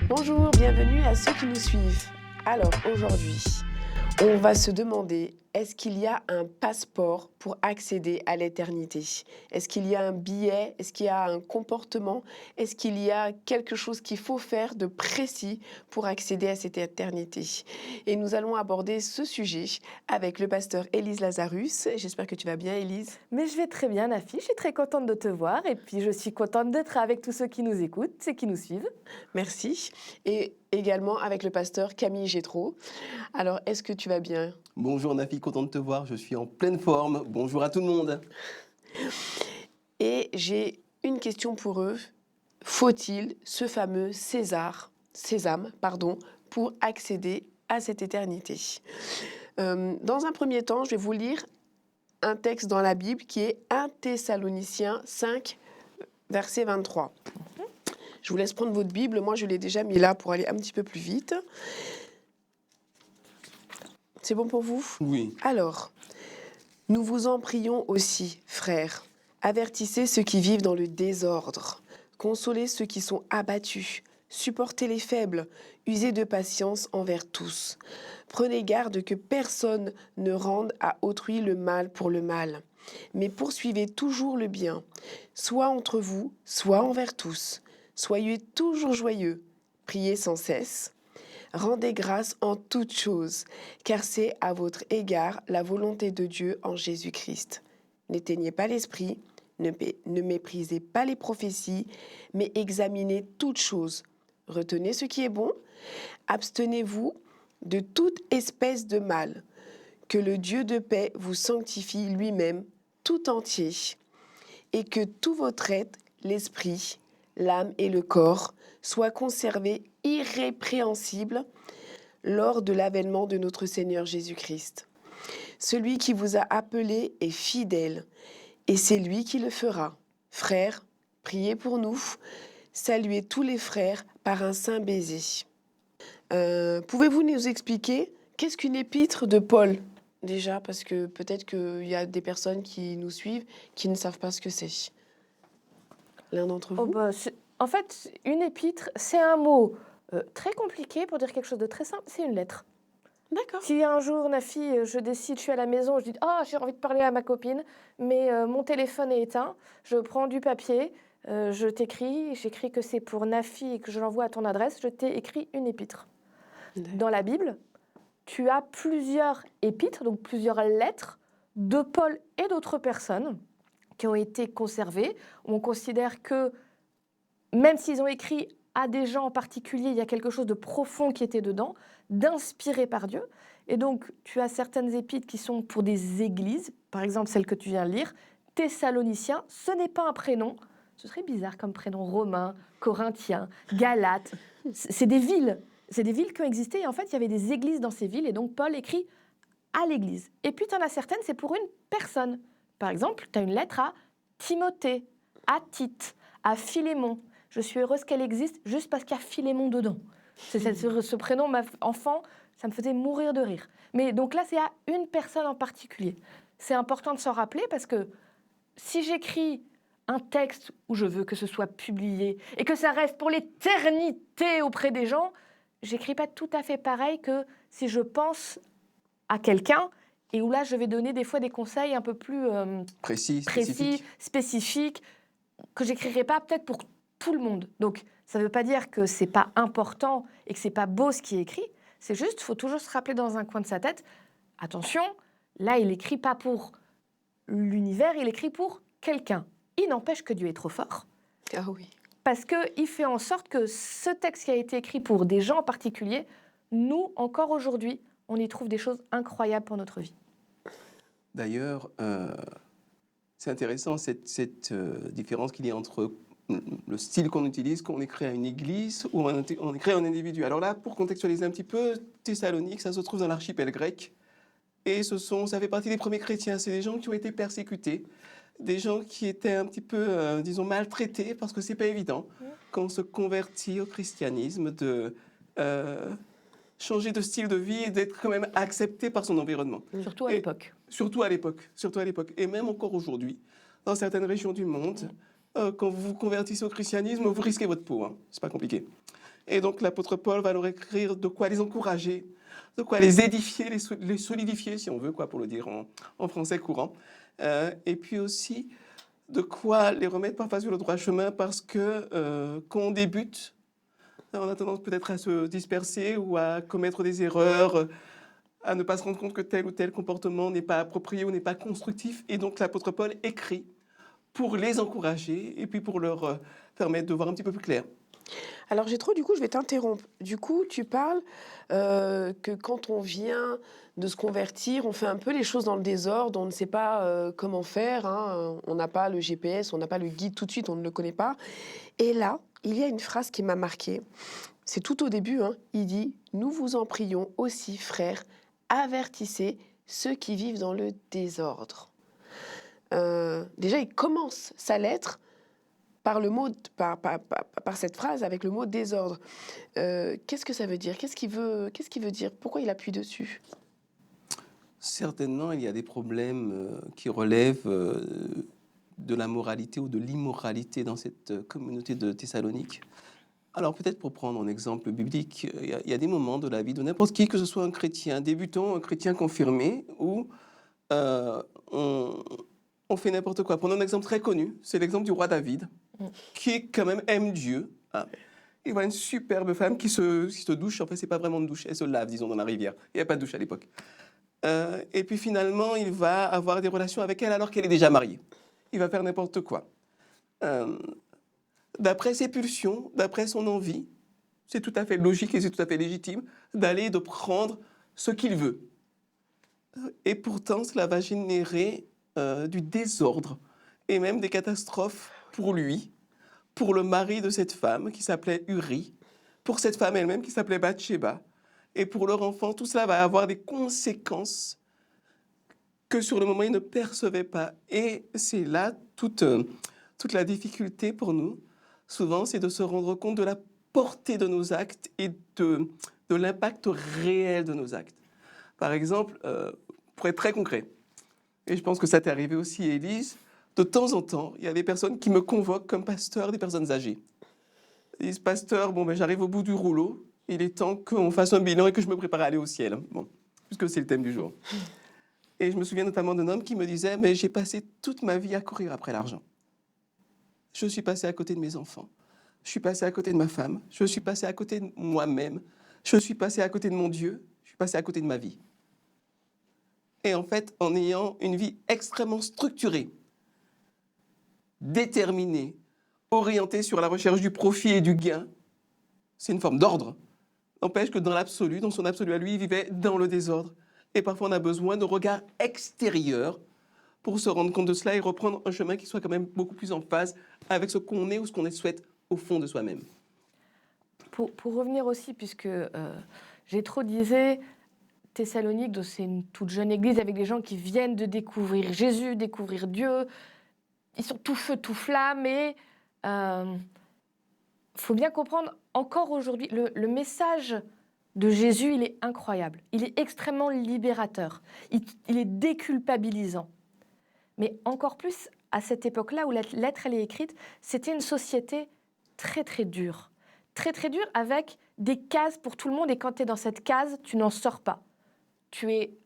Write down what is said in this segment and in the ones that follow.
Bonjour, bienvenue à ceux qui nous suivent. Alors aujourd'hui, on va se demander, est-ce qu'il y a un passeport pour accéder à l'éternité? Est-ce qu'il y a un billet? Est-ce qu'il y a un comportement? Est-ce qu'il y a quelque chose qu'il faut faire de précis pour accéder à cette éternité? Et nous allons aborder ce sujet avec le pasteur Élise Lazarus. J'espère que tu vas bien, Élise. Mais je vais très bien, Nafi. Je suis très contente de te voir et puis je suis contente d'être avec tous ceux qui nous écoutent et qui nous suivent. Merci. Et également avec le pasteur Camille Gétraud. Alors, est-ce que tu vas bien? Bonjour Nafi, content de te voir, je suis en pleine forme. Bonjour à tout le monde. Et j'ai une question pour eux. Faut-il ce fameux sésame, pour accéder à cette éternité? Dans un premier temps, je vais vous lire un texte dans la Bible qui est 1 Thessaloniciens 5, verset 23. Je vous laisse prendre votre Bible. Moi, je l'ai déjà mis là pour aller un petit peu plus vite. C'est bon pour vous? Oui. Alors, nous vous en prions aussi, frères. Avertissez ceux qui vivent dans le désordre. Consolez ceux qui sont abattus. Supportez les faibles. Usez de patience envers tous. Prenez garde que personne ne rende à autrui le mal pour le mal. Mais poursuivez toujours le bien, soit entre vous, soit envers tous. Soyez toujours joyeux. Priez sans cesse. Rendez grâce en toutes choses, car c'est à votre égard la volonté de Dieu en Jésus-Christ. N'éteignez pas l'esprit, ne méprisez pas les prophéties, mais examinez toutes choses. Retenez ce qui est bon, abstenez-vous de toute espèce de mal. Que le Dieu de paix vous sanctifie lui-même tout entier, et que tout votre être, l'esprit, l'âme et le corps, soient conservés irrépréhensibles lors de l'avènement de notre Seigneur Jésus-Christ. Celui qui vous a appelé est fidèle, et c'est lui qui le fera. Frères, priez pour nous, saluez tous les frères par un saint baiser. Pouvez-vous nous expliquer qu'est-ce qu'une épître de Paul? Déjà, parce que peut-être qu'il y a des personnes qui nous suivent qui ne savent pas ce que c'est. L'un d'entre vous? En fait, une épître, c'est un mot très compliqué pour dire quelque chose de très simple. C'est une lettre. D'accord. Si un jour, Nafi, je décide, je suis à la maison, je dis « Ah, j'ai envie de parler à ma copine, mais mon téléphone est éteint. » Je prends du papier, je t'écris, j'écris que c'est pour Nafi et que je l'envoie à ton adresse. Je t'ai écrit une épître. Dans la Bible, tu as plusieurs épîtres, donc plusieurs lettres de Paul et d'autres personnes qui ont été conservées. On considère que, même s'ils ont écrit à des gens en particulier, il y a quelque chose de profond qui était dedans, d'inspiré par Dieu. Et donc, tu as certaines épîtres qui sont pour des églises, par exemple celle que tu viens de lire, Thessaloniciens, ce n'est pas un prénom, ce serait bizarre comme prénom, romain, corinthien, galate, c'est des villes. C'est des villes qui ont existé, et en fait, il y avait des églises dans ces villes, et donc Paul écrit à l'église. Et puis, tu en as certaines, c'est pour une personne. Par exemple, tu as une lettre à Timothée, à Tite, à Philémon. Je suis heureuse qu'elle existe juste parce qu'il y a Philémon dedans. Ce prénom, enfant, ça me faisait mourir de rire. Mais donc là, c'est à une personne en particulier. C'est important de s'en rappeler parce que si j'écris un texte où je veux que ce soit publié et que ça reste pour l'éternité auprès des gens, j'écris pas tout à fait pareil que si je pense à quelqu'un et où là, je vais donner des fois des conseils un peu plus Précis, spécifiques, que j'écrirai pas peut-être pour tout le monde. Donc, ça ne veut pas dire que c'est pas important et que c'est pas beau ce qui est écrit. C'est juste, il faut toujours se rappeler dans un coin de sa tête, attention, là, il écrit pas pour l'univers, il écrit pour quelqu'un. Il n'empêche que Dieu est trop fort. Ah oui. Parce qu'il fait en sorte que ce texte qui a été écrit pour des gens en particulier, nous, encore aujourd'hui, on y trouve des choses incroyables pour notre vie. D'ailleurs, c'est intéressant cette différence qu'il y a entre le style qu'on utilise quand on écrit à une église ou on écrit à un individu. Alors là, pour contextualiser un petit peu, Thessalonique, ça se trouve dans l'archipel grec. Et ça fait partie des premiers chrétiens. C'est des gens qui ont été persécutés, des gens qui étaient un petit peu, disons, maltraités, parce que c'est pas évident, quand on se convertit au christianisme, de changer de style de vie et d'être quand même accepté par son environnement. Surtout à l'époque. Surtout à l'époque. Et même encore aujourd'hui, dans certaines régions du monde, quand vous vous convertissez au christianisme, vous risquez votre peau. Hein. C'est pas compliqué. Et donc l'apôtre Paul va leur écrire de quoi les encourager, de quoi les édifier, les solidifier, si on veut, quoi, pour le dire en français courant. Et puis aussi de quoi les remettre parfois sur le droit chemin, parce que quand on débute, on a tendance peut-être à se disperser ou à commettre des erreurs, à ne pas se rendre compte que tel ou tel comportement n'est pas approprié ou n'est pas constructif. Et donc l'apôtre Paul écrit pour les encourager et puis pour leur permettre de voir un petit peu plus clair. Alors Jétro, du coup, je vais t'interrompre. Du coup, tu parles que quand on vient de se convertir, on fait un peu les choses dans le désordre, on ne sait pas comment faire, hein, on n'a pas le GPS, on n'a pas le guide tout de suite, on ne le connaît pas. Et là, il y a une phrase qui m'a marquée. C'est tout au début, hein, il dit « Nous vous en prions aussi, frères, avertissez ceux qui vivent dans le désordre. » Déjà, il commence sa lettre par cette phrase avec le mot désordre. Qu'est-ce que ça veut dire? Qu'est-ce qu'il veut dire? Pourquoi il appuie dessus? Certainement, il y a des problèmes qui relèvent de la moralité ou de l'immoralité dans cette communauté de Thessalonique. Alors peut-être pour prendre un exemple biblique, il y a des moments de la vie de n'importe qui, que ce soit un chrétien débutant, un chrétien confirmé, où on fait n'importe quoi. Prenons un exemple très connu, c'est l'exemple du roi David, qui quand même aime Dieu. Hein. Il voit une superbe femme qui se douche, en fait c'est pas vraiment une douche, elle se lave, disons, dans la rivière. Il n'y a pas de douche à l'époque. Et puis finalement, il va avoir des relations avec elle alors qu'elle est déjà mariée. Il va faire n'importe quoi. D'après ses pulsions, d'après son envie, c'est tout à fait logique et c'est tout à fait légitime d'aller et de prendre ce qu'il veut. Et pourtant, cela va générer du désordre et même des catastrophes pour lui, pour le mari de cette femme qui s'appelait Uri, pour cette femme elle-même qui s'appelait Bathsheba, et pour leur enfant. Tout cela va avoir des conséquences que sur le moment ils ne percevaient pas. Et c'est là toute la difficulté pour nous. Souvent, c'est de se rendre compte de la portée de nos actes et de l'impact réel de nos actes. Par exemple, pour être très concret, et je pense que ça t'est arrivé aussi, Élise, de temps en temps, il y a des personnes qui me convoquent comme pasteur, des personnes âgées. Ils disent, pasteur, j'arrive au bout du rouleau, il est temps qu'on fasse un bilan et que je me prépare à aller au ciel. Bon, puisque c'est le thème du jour. Et je me souviens notamment d'un homme qui me disait, mais j'ai passé toute ma vie à courir après l'argent. Je suis passé à côté de mes enfants. Je suis passé à côté de ma femme. Je suis passé à côté de moi-même. Je suis passé à côté de mon Dieu. Je suis passé à côté de ma vie. Et en fait, en ayant une vie extrêmement structurée, déterminée, orientée sur la recherche du profit et du gain, c'est une forme d'ordre. N'empêche que dans l'absolu, dans son absolu à lui, il vivait dans le désordre. Et parfois, on a besoin de regards extérieurs pour se rendre compte de cela et reprendre un chemin qui soit quand même beaucoup plus en phase avec ce qu'on est ou ce qu'on souhaite au fond de soi-même. Pour revenir aussi, puisque Jétro disait, Thessalonique, c'est une toute jeune église avec des gens qui viennent de découvrir Jésus, découvrir Dieu. Ils sont tout feu, tout flamme. Et faut bien comprendre, encore aujourd'hui, le message de Jésus, il est incroyable. Il est extrêmement libérateur. Il est déculpabilisant. Mais encore plus, à cette époque-là où la lettre elle est écrite, c'était une société très, très dure. Très, très dure, avec des cases pour tout le monde. Et quand tu es dans cette case, tu n'en sors pas. Tu es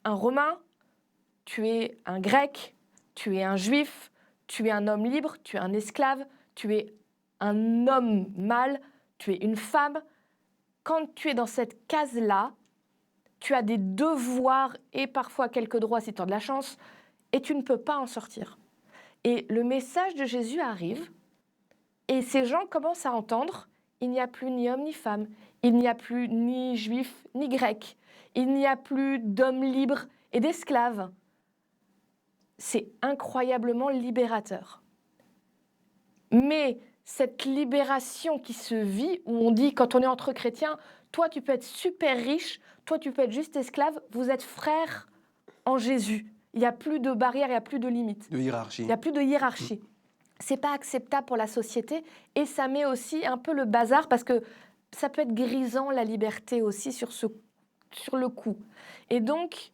un Romain, tu es un Grec, tu es un Juif, tu es un homme libre, tu es un esclave, tu es un homme mâle, tu es une femme. Quand tu es dans cette case-là, tu as des devoirs et parfois quelques droits si tu as de la chance, et tu ne peux pas en sortir. Et le message de Jésus arrive, et ces gens commencent à entendre, il n'y a plus ni homme ni femme, il n'y a plus ni juif ni grec, il n'y a plus d'hommes libres et d'esclaves. C'est incroyablement libérateur. Mais cette libération qui se vit, où on dit, quand on est entre chrétiens, toi tu peux être super riche, toi tu peux être juste esclave, vous êtes frères en Jésus. Il n'y a plus de barrières, il n'y a plus de limites. De hiérarchie. Il n'y a plus de hiérarchie. Ce n'est pas acceptable pour la société et ça met aussi un peu le bazar parce que ça peut être grisant la liberté aussi sur le coup. Et donc,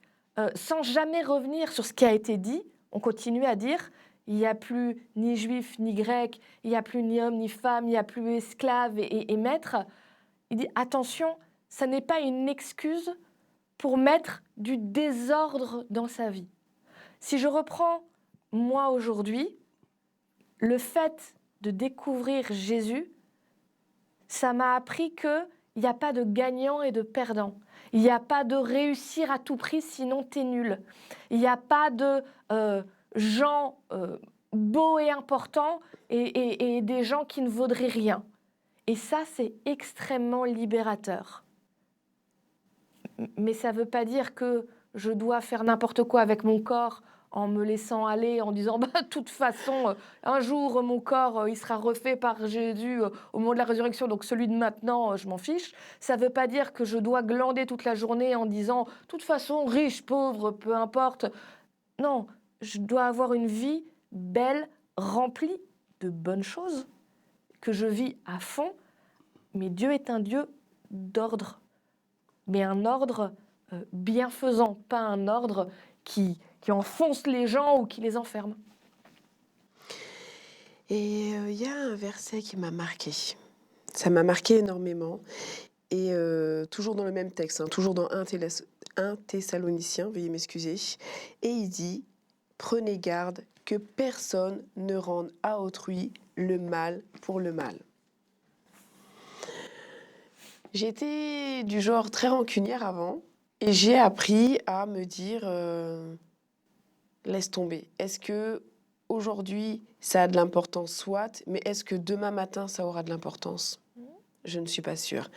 sans jamais revenir sur ce qui a été dit, on continue à dire il n'y a plus ni juif ni grec, il n'y a plus ni homme ni femme, il n'y a plus esclave et maître. Il dit attention, ça n'est pas une excuse pour mettre du désordre dans sa vie. Si je reprends moi aujourd'hui, le fait de découvrir Jésus, ça m'a appris qu'il n'y a pas de gagnant et de perdant. Il n'y a pas de réussir à tout prix, sinon t'es nul. Il n'y a pas de gens beaux et importants et des gens qui ne vaudraient rien. Et ça, c'est extrêmement libérateur. Mais ça ne veut pas dire que je dois faire n'importe quoi avec mon corps en me laissant aller, en disant bah, de toute façon, un jour, mon corps, il sera refait par Jésus au moment de la résurrection, donc celui de maintenant, je m'en fiche. Ça ne veut pas dire que je dois glander toute la journée en disant de toute façon, riche, pauvre, peu importe. Non, je dois avoir une vie belle, remplie de bonnes choses, que je vis à fond. Mais Dieu est un Dieu d'ordre, mais un ordre bienfaisant, pas un ordre qui enfonce les gens ou qui les enferme. Et il y a un verset qui m'a marqué. Ça m'a marqué énormément. Et toujours dans le même texte, hein, toujours dans 1 Thessaloniciens, veuillez m'excuser. Et il dit « Prenez garde que personne ne rende à autrui le mal pour le mal. » J'étais du genre très rancunière avant et j'ai appris à me dire laisse tomber. Est-ce que aujourd'hui ça a de l'importance, soit, mais est-ce que demain matin ça aura de l'importance? Je ne suis pas sûre.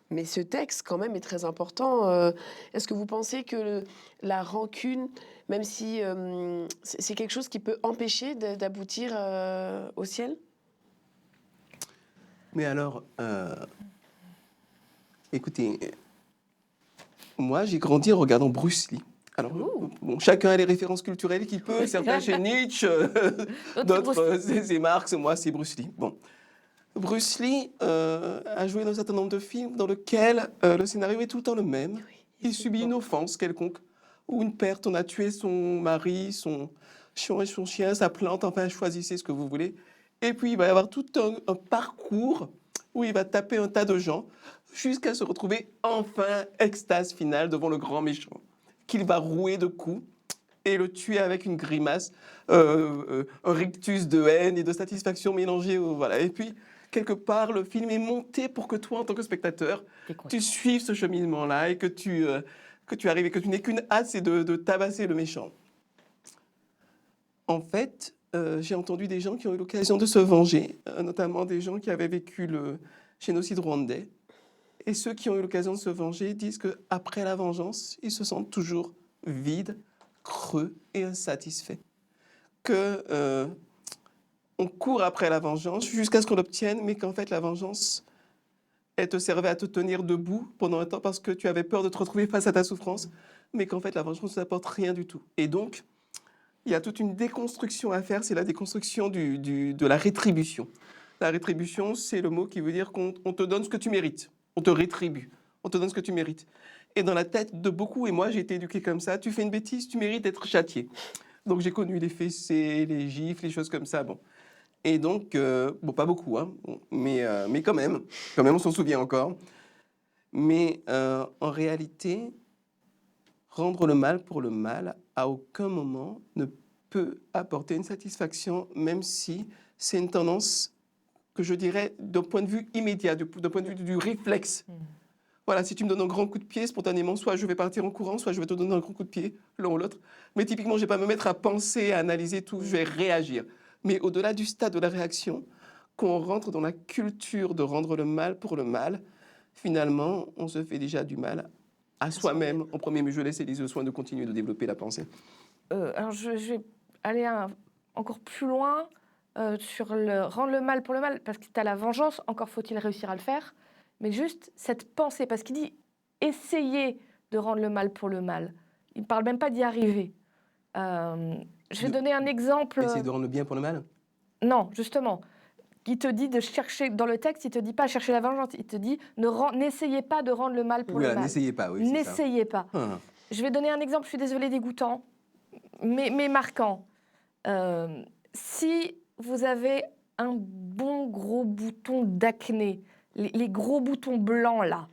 Mais ce texte quand même est très important. Est-ce que vous pensez que la rancune, même si c'est quelque chose qui peut empêcher d'aboutir au ciel? Mais alors, écoutez, moi j'ai grandi en regardant Bruce Lee. Alors, bon, chacun a les références culturelles qu'il peut. Certains chez Nietzsche, d'autres c'est Marx, moi c'est Bruce Lee. Bon. Bruce Lee a joué dans un certain nombre de films dans lesquels le scénario est tout le temps le même. Il subit une offense quelconque, ou une perte, on a tué son mari, son chien, sa plante, enfin choisissez ce que vous voulez. Et puis il va y avoir tout un parcours où il va taper un tas de gens jusqu'à se retrouver enfin extase finale devant le grand méchant, qu'il va rouer de coups et le tuer avec une grimace, un rictus de haine et de satisfaction mélangée. Voilà. Et puis, quelque part, le film est monté pour que toi, en tant que spectateur, tu suives ce cheminement-là et que tu arrives et que tu n'aies qu'une hâte, c'est de tabasser le méchant. En fait, j'ai entendu des gens qui ont eu l'occasion de se venger, notamment des gens qui avaient vécu le génocide rwandais. Et ceux qui ont eu l'occasion de se venger disent qu'après la vengeance, ils se sentent toujours vides, creux et insatisfaits. On court après la vengeance jusqu'à ce qu'on l'obtienne, mais qu'en fait la vengeance, elle te servait à te tenir debout pendant un temps parce que tu avais peur de te retrouver face à ta souffrance, mais qu'en fait la vengeance ne t'apporte rien du tout. Et donc, il y a toute une déconstruction à faire, c'est la déconstruction de la rétribution. La rétribution, c'est le mot qui veut dire qu'on te donne ce que tu mérites. On te rétribue, on te donne ce que tu mérites. Et dans la tête de beaucoup, et moi j'ai été éduqué comme ça, tu fais une bêtise, tu mérites d'être châtié. Donc j'ai connu les fessées, les gifles, les choses comme ça. Bon. Et donc, bon, pas beaucoup, hein, mais quand même, on s'en souvient encore. Mais en réalité, rendre le mal pour le mal, à aucun moment ne peut apporter une satisfaction, même si c'est une tendance que je dirais d'un point de vue immédiat, d'un point de vue du réflexe. Voilà, si tu me donnes un grand coup de pied, spontanément, soit je vais partir en courant, soit je vais te donner un grand coup de pied, l'un ou l'autre. Mais typiquement, je ne vais pas me mettre à penser, à analyser tout, je vais réagir. Mais au-delà du stade de la réaction, quand on rentre dans la culture de rendre le mal pour le mal, finalement, on se fait déjà du mal à soi-même en premier, mais je laisse Élise le soin de continuer de développer la pensée. Alors, je vais aller encore plus loin sur le rendre le mal pour le mal, parce que tu as la vengeance, encore faut-il réussir à le faire, mais juste cette pensée, parce qu'il dit « essayez de rendre le mal pour le mal ». Il ne parle même pas d'y arriver. Je vais donner un exemple. Essayer de rendre le bien pour le mal? Non, justement. Il te dit de chercher, dans le texte, il ne te dit pas chercher la vengeance, il te dit n'essayez pas de rendre le mal pour le mal. N'essayez pas, oui. N'essayez pas. Je vais donner un exemple, je suis désolée, dégoûtant, mais marquant. Si vous avez un bon gros bouton d'acné, les gros boutons blancs là,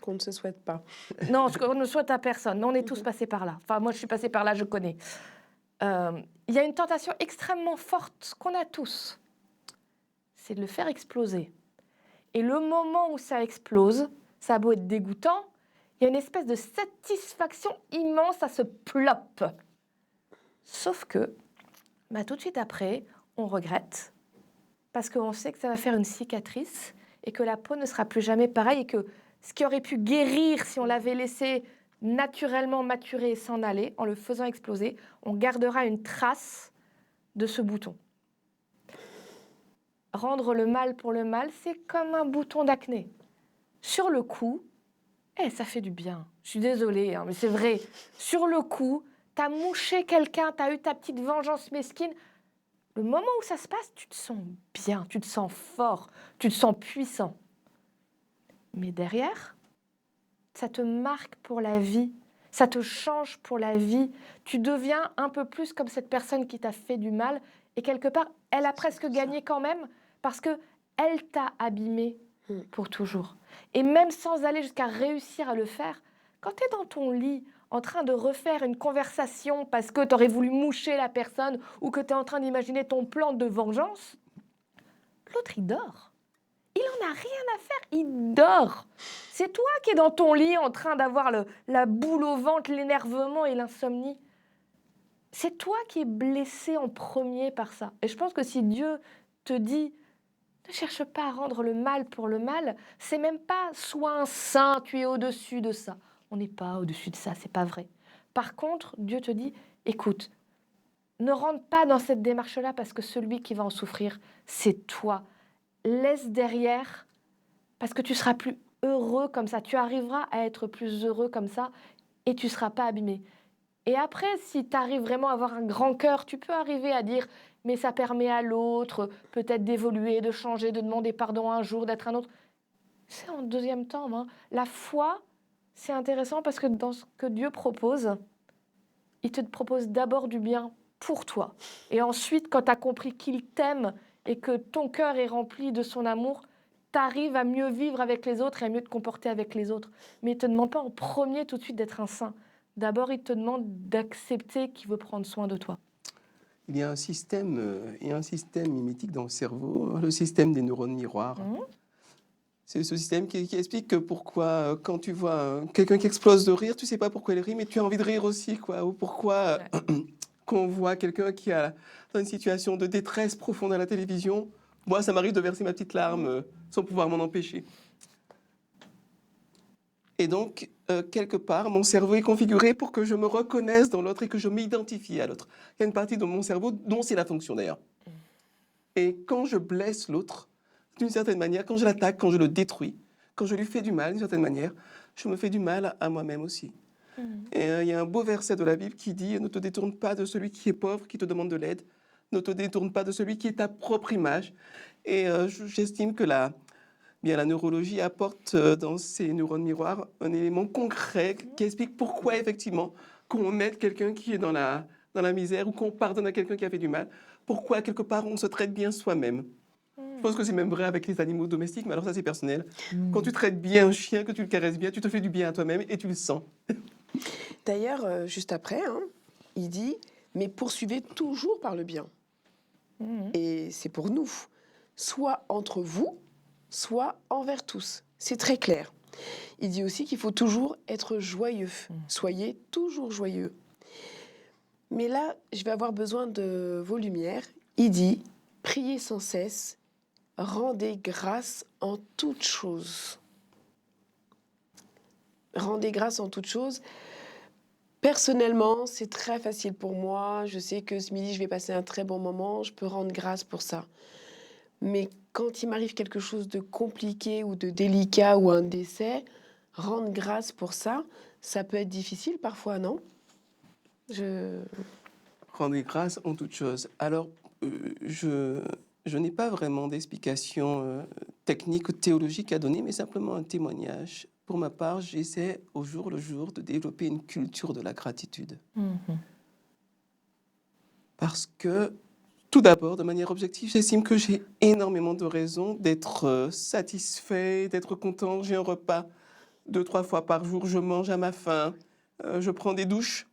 Qu'on ne se souhaite pas. non, on ne souhaite à personne. On est tous Mhm. passés par là. Enfin, moi, je suis passée par là, je connais. Il y a une tentation extrêmement forte qu'on a tous. C'est de le faire exploser. Et le moment où ça explose, ça a beau être dégoûtant, il y a une espèce de satisfaction immense à ce plop. Sauf que, tout de suite après, on regrette. Parce qu'on sait que ça va faire une cicatrice et que la peau ne sera plus jamais pareille et que ce qui aurait pu guérir si on l'avait laissé naturellement maturer et s'en aller, en le faisant exploser, on gardera une trace de ce bouton. Rendre le mal pour le mal, c'est comme un bouton d'acné. Sur le coup, ça fait du bien. Je suis désolée, mais c'est vrai. Sur le coup, t'as mouché quelqu'un, t'as eu ta petite vengeance mesquine. Le moment où ça se passe, tu te sens bien, tu te sens fort, tu te sens puissant. Mais derrière, ça te marque pour la vie, ça te change pour la vie. Tu deviens un peu plus comme cette personne qui t'a fait du mal. Et quelque part, elle a presque gagné quand même parce qu'elle t'a abîmé pour toujours. Et même sans aller jusqu'à réussir à le faire, quand tu es dans ton lit en train de refaire une conversation parce que tu aurais voulu moucher la personne ou que tu es en train d'imaginer ton plan de vengeance, l'autre, il dort. Il en a rien à faire, il dort. C'est toi qui es dans ton lit en train d'avoir la boule au ventre, l'énervement et l'insomnie. C'est toi qui es blessé en premier par ça. Et je pense que si Dieu te dit ne cherche pas à rendre le mal pour le mal, c'est même pas sois un saint, tu es au-dessus de ça. On n'est pas au-dessus de ça, c'est pas vrai. Par contre, Dieu te dit écoute, ne rentre pas dans cette démarche-là parce que celui qui va en souffrir, c'est toi. Laisse derrière parce que tu seras plus heureux comme ça. Tu arriveras à être plus heureux comme ça et tu ne seras pas abîmé. Et après, si tu arrives vraiment à avoir un grand cœur, tu peux arriver à dire mais ça permet à l'autre peut-être d'évoluer, de changer, de demander pardon un jour, d'être un autre. C'est en deuxième temps. Hein. La foi, c'est intéressant parce que dans ce que Dieu propose, il te propose d'abord du bien pour toi. Et ensuite, quand tu as compris qu'il t'aime et que ton cœur est rempli de son amour, tu arrives à mieux vivre avec les autres et à mieux te comporter avec les autres. Mais il ne te demande pas en premier tout de suite d'être un saint. D'abord, il te demande d'accepter qu'il veut prendre soin de toi. Il y a un système mimétique dans le cerveau, le système des neurones miroirs. C'est ce système qui explique que pourquoi, quand tu vois quelqu'un qui explose de rire, tu ne sais pas pourquoi il rit, mais tu as envie de rire aussi, quoi. Ou pourquoi, quand on voit quelqu'un qui est dans une situation de détresse profonde à la télévision, moi, ça m'arrive de verser ma petite larme sans pouvoir m'en empêcher. Et donc, quelque part, mon cerveau est configuré pour que je me reconnaisse dans l'autre et que je m'identifie à l'autre. Il y a une partie de mon cerveau dont c'est la fonction d'ailleurs. Et quand je blesse l'autre, d'une certaine manière, quand je l'attaque, quand je le détruis, quand je lui fais du mal d'une certaine manière, je me fais du mal à moi-même aussi. Et il y a un beau verset de la Bible qui dit « Ne te détourne pas de celui qui est pauvre, qui te demande de l'aide. Ne te détourne pas de celui qui est ta propre image. » Et j'estime que la neurologie apporte dans ces neurones miroirs un élément concret qui explique pourquoi, effectivement, qu'on aide quelqu'un qui est dans la misère ou qu'on pardonne à quelqu'un qui a fait du mal, pourquoi, quelque part, on se traite bien soi-même. Je pense que c'est même vrai avec les animaux domestiques, mais alors ça, c'est personnel. Quand tu traites bien un chien, que tu le caresses bien, tu te fais du bien à toi-même et tu le sens. D'ailleurs, juste après, il dit « Mais poursuivez toujours par le bien. » Et c'est pour nous, soit entre vous, soit envers tous. C'est très clair. Il dit aussi qu'il faut toujours être joyeux. Soyez toujours joyeux. Mais là, je vais avoir besoin de vos lumières. Il dit « Priez sans cesse, rendez grâce en toutes choses. » Rendez grâce en toutes choses. Personnellement, c'est très facile pour moi. Je sais que ce midi, je vais passer un très bon moment. Je peux rendre grâce pour ça. Mais quand il m'arrive quelque chose de compliqué ou de délicat ou un décès, rendre grâce pour ça, ça peut être difficile parfois, non ? Rendez grâce en toutes choses. Alors, je n'ai pas vraiment d'explication technique ou théologique à donner, mais simplement un témoignage. Pour ma part, j'essaie au jour le jour de développer une culture de la gratitude. Parce que Tout d'abord, de manière objective, j'estime que j'ai énormément de raisons d'être satisfait, d'être content. J'ai un repas 2, 3 fois par jour, je mange à ma faim, je prends des douches,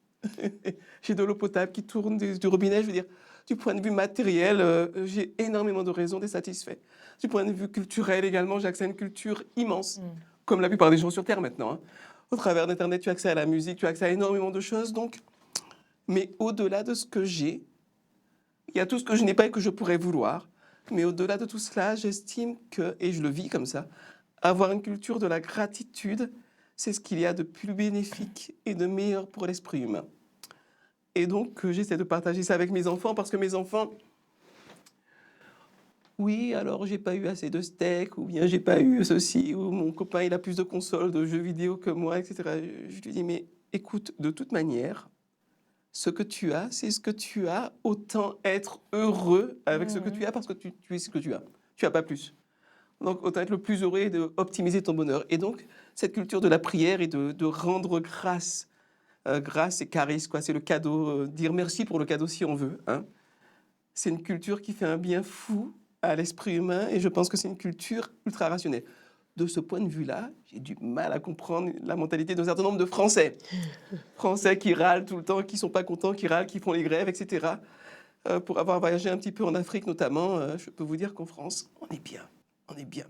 j'ai de l'eau potable qui tourne du robinet. Je veux dire, du point de vue matériel, j'ai énormément de raisons d'être satisfait. Du point de vue culturel également, j'ai accès à une culture immense, comme la plupart des gens sur Terre maintenant, hein. Au travers d'Internet, tu as accès à la musique, tu as accès à énormément de choses. Donc, mais au-delà de ce que j'ai, il y a tout ce que je n'ai pas et que je pourrais vouloir. Mais au-delà de tout cela, j'estime que, et je le vis comme ça, avoir une culture de la gratitude, c'est ce qu'il y a de plus bénéfique et de meilleur pour l'esprit humain. Et donc, j'essaie de partager ça avec mes enfants parce que mes enfants, oui, alors j'ai pas eu assez de steak, ou bien j'ai pas eu ceci, ou mon copain il a plus de consoles, de jeux vidéo que moi, etc. Je lui dis, mais écoute, de toute manière, ce que tu as, c'est ce que tu as, autant être heureux avec ce que tu as parce que tu es ce que tu as. Tu n'as pas plus. Donc, autant être le plus heureux et d'optimiser ton bonheur. Et donc, cette culture de la prière et de rendre grâce, grâce et charisme, quoi, c'est le cadeau, dire merci pour le cadeau si on veut, hein. C'est une culture qui fait un bien fou à l'esprit humain et je pense que c'est une culture ultra rationnelle. De ce point de vue-là, j'ai du mal à comprendre la mentalité d'un certain nombre de Français. Français qui râlent tout le temps, qui ne sont pas contents, qui râlent, qui font les grèves, etc. Pour avoir voyagé un petit peu en Afrique notamment, je peux vous dire qu'en France, on est bien. On est bien.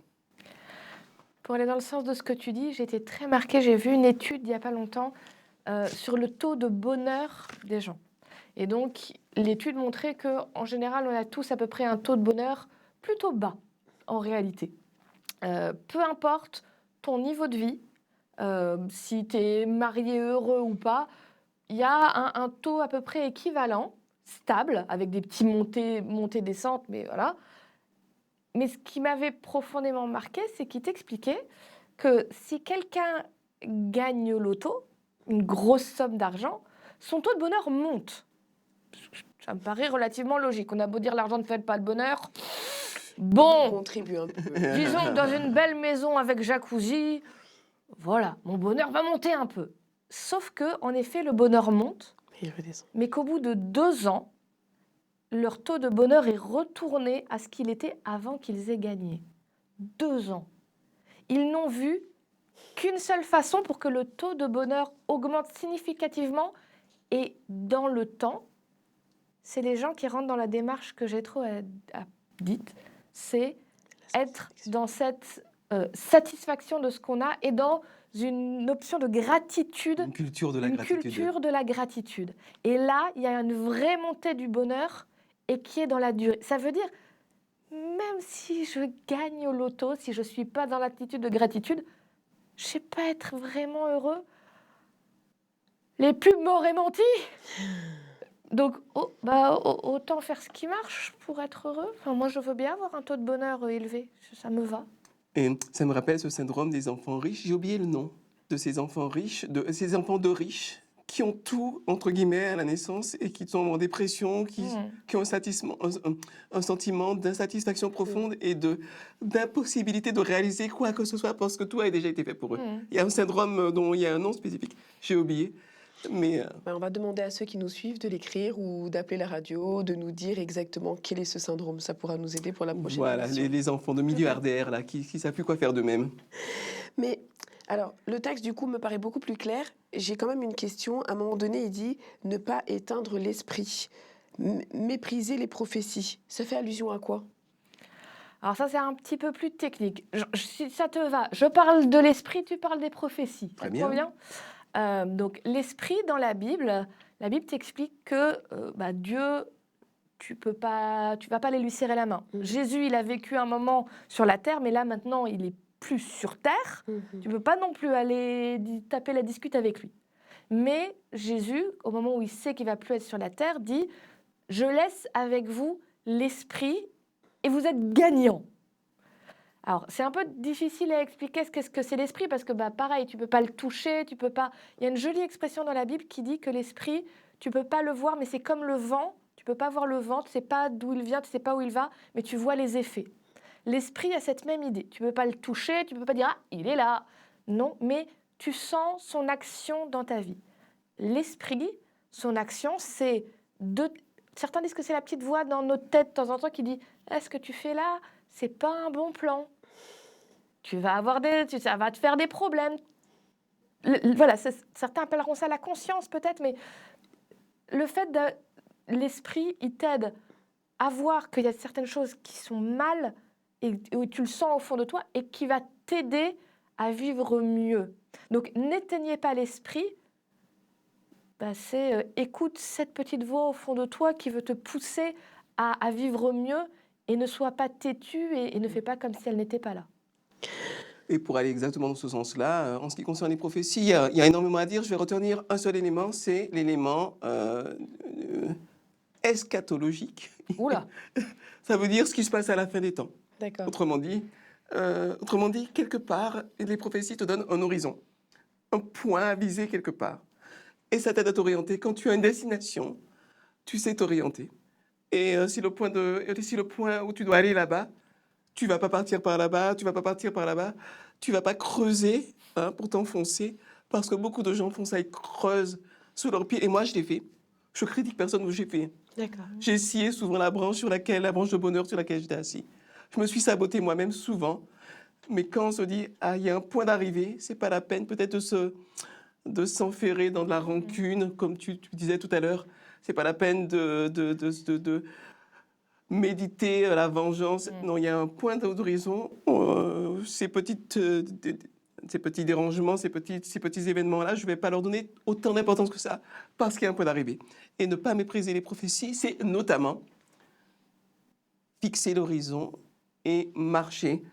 Pour aller dans le sens de ce que tu dis, j'ai été très marquée. J'ai vu une étude il n'y a pas longtemps sur le taux de bonheur des gens. Et donc, l'étude montrait qu'en général, on a tous à peu près un taux de bonheur plutôt bas, en réalité. Peu importe ton niveau de vie, si tu es marié heureux ou pas, il y a un taux à peu près équivalent, stable, avec des petits montées-descentes, mais voilà. Mais ce qui m'avait profondément marqué, c'est qu'il t'expliquait que si quelqu'un gagne au loto, une grosse somme d'argent, son taux de bonheur monte. Ça me paraît relativement logique. On a beau dire l'argent ne fait pas le bonheur. On Bon, contribue un peu. disons que dans une belle maison avec jacuzzi, voilà, mon bonheur va monter un peu. Sauf que, en effet, le bonheur monte, Et il redescend. mais qu'au bout de 2 ans, leur taux de bonheur est retourné à ce qu'il était avant qu'ils aient gagné. 2 ans. Ils n'ont vu qu'une seule façon pour que le taux de bonheur augmente significativement et dans le temps, c'est les gens qui rentrent dans la démarche que j'ai trop dite, c'est être dans cette satisfaction de ce qu'on a et dans une option de gratitude, Une culture de la une gratitude. culture de la gratitude. Et là, il y a une vraie montée du bonheur et qui est dans la durée. Ça veut dire, même si je gagne au loto, si je ne suis pas dans l'attitude de gratitude, je ne sais pas être vraiment heureux. Les pubs m'auraient menti. Donc, autant faire ce qui marche pour être heureux. Enfin, moi, je veux bien avoir un taux de bonheur élevé. Ça me va. Et ça me rappelle ce syndrome des enfants riches. J'ai oublié le nom de ces enfants riches, de ces enfants de riches qui ont tout, entre guillemets, à la naissance et qui tombent en dépression, qui ont un sentiment d'insatisfaction profonde et d'impossibilité de réaliser quoi que ce soit parce que tout a déjà été fait pour eux. Il y a un syndrome dont il y a un nom spécifique. J'ai oublié. Mais On va demander à ceux qui nous suivent de l'écrire ou d'appeler la radio, de nous dire exactement quel est ce syndrome. Ça pourra nous aider pour la prochaine voilà, émission. les enfants de milliardaires là, qui ne savent plus quoi faire d'eux-mêmes. Mais alors, le texte du coup me paraît beaucoup plus clair. J'ai quand même une question. À un moment donné, il dit ne pas éteindre l'esprit, mépriser les prophéties. Ça fait allusion à quoi? Alors ça, c'est un petit peu plus technique. Si ça te va, je parle de l'esprit, tu parles des prophéties. Très Ça te bien. convient ? Donc l'esprit dans la Bible t'explique que Dieu, tu vas pas aller lui serrer la main. Jésus, il a vécu un moment sur la terre, mais là maintenant, il est plus sur terre. Tu peux pas non plus aller taper la discute avec lui. Mais Jésus, au moment où il sait qu'il va plus être sur la terre, dit « Je laisse avec vous l'esprit et vous êtes gagnants ». Alors, c'est un peu difficile à expliquer qu'est-ce que c'est l'esprit, parce que pareil, tu ne peux pas le toucher, tu peux pas... Il y a une jolie expression dans la Bible qui dit que l'esprit, tu ne peux pas le voir, mais c'est comme le vent. Tu ne peux pas voir le vent, tu ne sais pas d'où il vient, tu ne sais pas où il va, mais tu vois les effets. L'esprit a cette même idée. Tu ne peux pas le toucher, tu ne peux pas dire « Ah, il est là !» Non, mais tu sens son action dans ta vie. L'esprit, son action, c'est certains disent que c'est la petite voix dans notre tête de temps en temps qui dit « Eh, ce que tu fais là, c'est pas un bon plan. Tu vas avoir ça va te faire des problèmes. » Voilà, certains appelleront ça la conscience peut-être, mais le fait de l'esprit, il t'aide à voir qu'il y a certaines choses qui sont mal et où tu le sens au fond de toi et qui va t'aider à vivre mieux. Donc n'éteignez pas l'esprit, c'est écoute cette petite voix au fond de toi qui veut te pousser à vivre mieux et ne sois pas têtu et ne fais pas comme si elle n'était pas là. Et pour aller exactement dans ce sens-là, en ce qui concerne les prophéties, il y a énormément à dire. Je vais retenir un seul élément, c'est l'élément eschatologique. Oula. Ça veut dire ce qui se passe à la fin des temps. D'accord. Autrement dit, quelque part, les prophéties te donnent un horizon, un point à viser quelque part. Et ça t'aide à t'orienter. Quand tu as une destination, tu sais t'orienter. Et si le point où tu dois aller là-bas, tu ne vas pas partir par là-bas, tu ne vas pas partir par là-bas, tu ne vas pas creuser pour t'enfoncer, parce que beaucoup de gens font ça, ils creusent sous leurs pieds. Et moi, je l'ai fait. Je critique personne, mais j'ai fait. D'accord. J'ai scié souvent la branche de bonheur sur laquelle j'étais assis. Je me suis saboté moi-même souvent. Mais quand on se dit, il y a un point d'arrivée, c'est pas la peine peut-être de s'enferrer dans de la rancune, comme tu disais tout à l'heure. C'est pas la peine de méditer la vengeance. Non, il y a un point d'horizon. Ces petits dérangements, ces petits événements-là, je ne vais pas leur donner autant d'importance que ça, parce qu'il y a un point d'arrivée. Et ne pas mépriser les prophéties, c'est notamment fixer l'horizon et marcher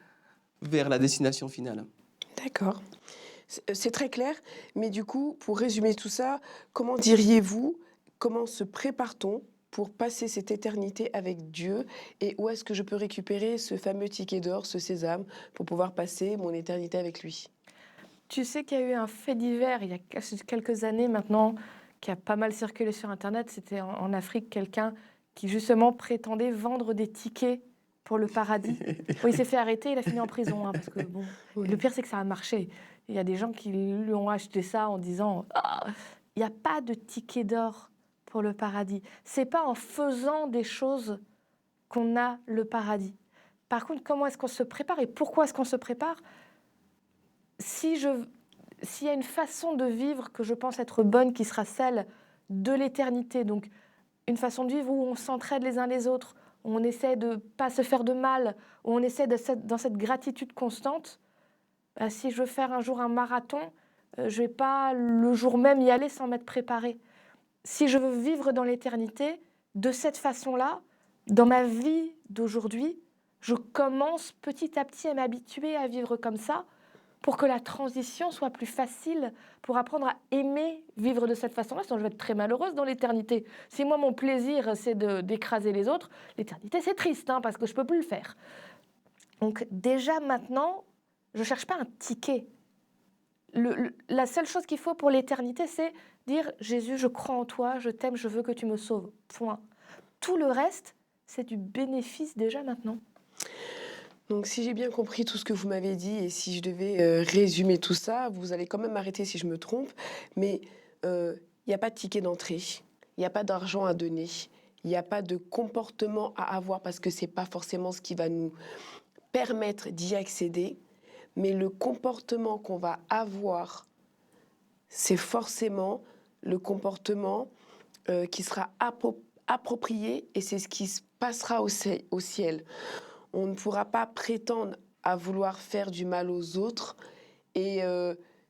vers la destination finale. D'accord. C'est très clair, mais du coup, pour résumer tout ça, comment diriez-vous, comment se prépare-t-on pour passer cette éternité avec Dieu et où est-ce que je peux récupérer ce fameux ticket d'or, ce sésame, pour pouvoir passer mon éternité avec lui? Tu sais qu'il y a eu un fait divers il y a quelques années maintenant qui a pas mal circulé sur Internet. C'était en Afrique quelqu'un qui justement prétendait vendre des tickets pour le paradis. Bon, il s'est fait arrêter, il a fini en prison. Parce que, bon, Oui. le pire, c'est que ça a marché. Il y a des gens qui lui ont acheté ça en disant « Il n'y a pas de ticket d'or pour le paradis. C'est pas en faisant des choses qu'on a le paradis. » Par contre, comment est-ce qu'on se prépare et pourquoi est-ce qu'on se prépare? S'il y a une façon de vivre que je pense être bonne, qui sera celle de l'éternité, donc une façon de vivre où on s'entraide les uns les autres, où on essaie de ne pas se faire de mal, où on essaie dans cette gratitude constante, si je veux faire un jour un marathon, je ne vais pas le jour même y aller sans m'être préparée. Si je veux vivre dans l'éternité, de cette façon-là, dans ma vie d'aujourd'hui, je commence petit à petit à m'habituer à vivre comme ça, pour que la transition soit plus facile, pour apprendre à aimer vivre de cette façon-là, sinon je vais être très malheureuse dans l'éternité. Si moi, mon plaisir, c'est d'écraser les autres, l'éternité, c'est triste, parce que je ne peux plus le faire. Donc déjà maintenant, je ne cherche pas un ticket. La seule chose qu'il faut pour l'éternité, c'est dire « Jésus, je crois en toi, je t'aime, je veux que tu me sauves. » Point. Tout le reste, c'est du bénéfice déjà maintenant. Donc, si j'ai bien compris tout ce que vous m'avez dit et si je devais résumer tout ça, vous allez quand même m'arrêter si je me trompe, mais il n'y a pas de ticket d'entrée, il n'y a pas d'argent à donner, il n'y a pas de comportement à avoir parce que ce n'est pas forcément ce qui va nous permettre d'y accéder, mais le comportement qu'on va avoir, c'est forcément le comportement qui sera approprié et c'est ce qui se passera au ciel. On ne pourra pas prétendre à vouloir faire du mal aux autres et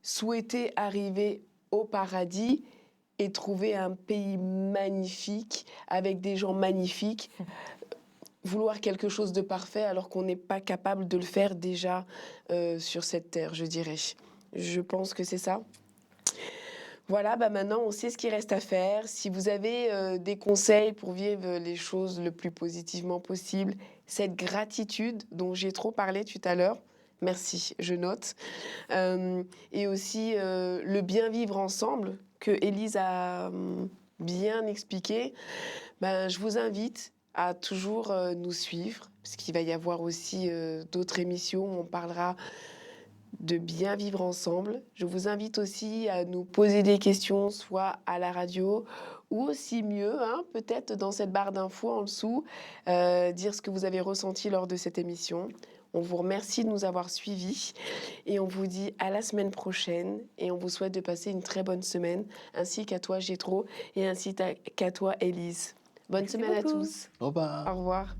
souhaiter arriver au paradis et trouver un pays magnifique avec des gens magnifiques, vouloir quelque chose de parfait alors qu'on n'est pas capable de le faire déjà sur cette terre, je dirais. Je pense que c'est ça. Voilà, maintenant on sait ce qu'il reste à faire. Si vous avez des conseils pour vivre les choses le plus positivement possible, cette gratitude dont j'ai trop parlé tout à l'heure, merci, je note. Et aussi le bien vivre ensemble que Élise a bien expliqué. Je vous invite à toujours nous suivre, parce qu'il va y avoir aussi d'autres émissions où on parlera de bien vivre ensemble. Je vous invite aussi à nous poser des questions, soit à la radio ou aussi mieux, hein, peut-être dans cette barre d'infos en dessous, dire ce que vous avez ressenti lors de cette émission. On vous remercie de nous avoir suivis et on vous dit à la semaine prochaine et on vous souhaite de passer une très bonne semaine, ainsi qu'à toi Gétro et ainsi qu'à toi Élise. Bonne Merci semaine beaucoup. à tous. Au revoir. Au revoir.